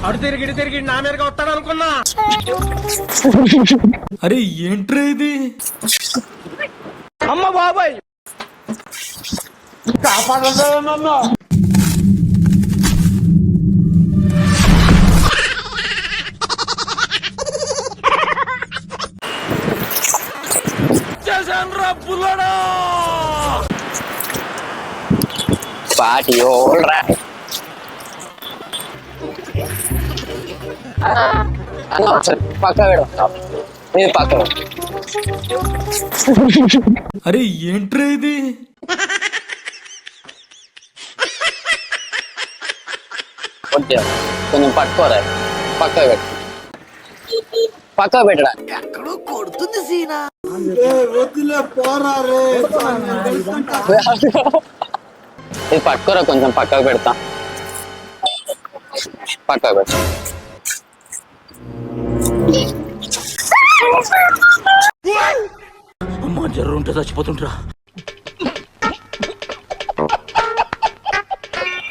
అడు తిరిగి తిరిగి నా మీదగా వస్తాడు అనుకున్నా. అరే ఏంట్రా ఇది? అమ్మ బాబాయ్ కాపాడలేదు నన్ను. చేశాను రా పుల్లడా. పాటి ఓల్రా పక్క మీరు పక్క. అరే ఏంట్రా ఇది? కొంచెం పట్టుకోరా, పక్క పెట్టు, పక్క పెట్టడా. ఎక్కడో కొడుతుంది సీనా. ఇది పట్టుకోరా, కొంచెం పక్కకు పెడతా, పక్కకు పెడతా. అమ్మ జర్రు ఉంటే చచ్చిపోతుంటరా.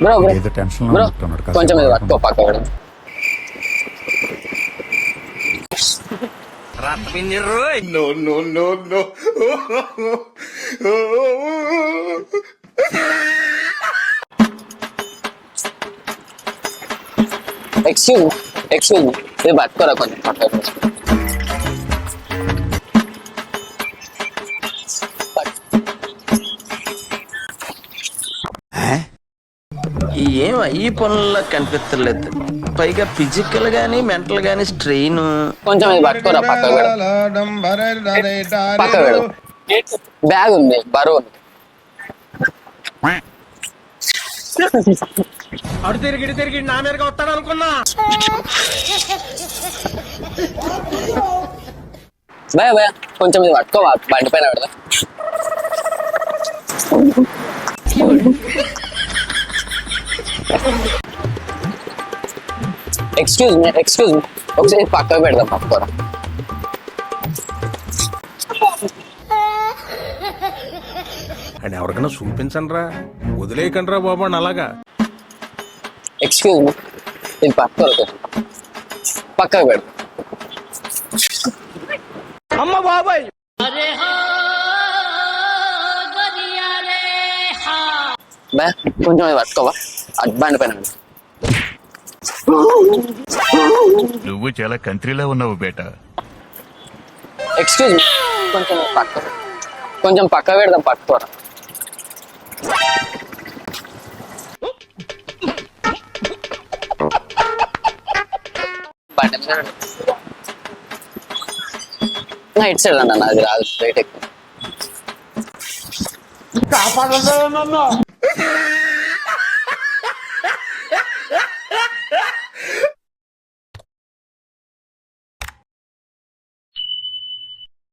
బ్రో బ్రో కొంచెం ఇది పట్టుకో, పక్క పెడతా. ఎక్స్క్యూజ్ మీ ఇది పట్టుకోరా, కొంచెం పక్క పెడతా. ఏం ఈ పనుల్లో కనిపించలేదు. పైగా ఫిజికల్ గానీ మెంటల్ గానీ స్ట్రెయిన్. కొంచెం ఇది పట్టుకోరా, పక్క పక్క పెడు. బ్యాగ్ ఉంది, బరువు ఉంది. అడు తిరిగి తిరిగి నా మీదగా వస్తాడు అనుకున్నా. భయ భయ కొంచెం ఇది పట్టుకో, బండి పైన పెడదా. ఎక్స్క్యూజ్ మీ ఒకసారి పక్కకు పెడదాం, పట్టుకోరా. అని ఎవరికైనా చూపించండి రా, వదిలేయకండి రా బాబు అని అలాగా. ఎక్స్క్యూజ్ మీ ఇది పట్టుకోరా, పక్కకు పెడదాం. అమ్మ బాబాయ్ భయ కొంచెం ఇది పట్టుకోవా, బండి పైన పెడదాం. నువ్వు చాలా కంట్రీలో ఉన్నావు బేటా. ఎక్స్క్యూజ్ మీ కొంచెం పక్క పెడదాం, పట్టుకోరా. ఇటు సైడ్ అన్న, అది రాదు, బయట ఎక్కువ. కాపాడలేదు నన్ను.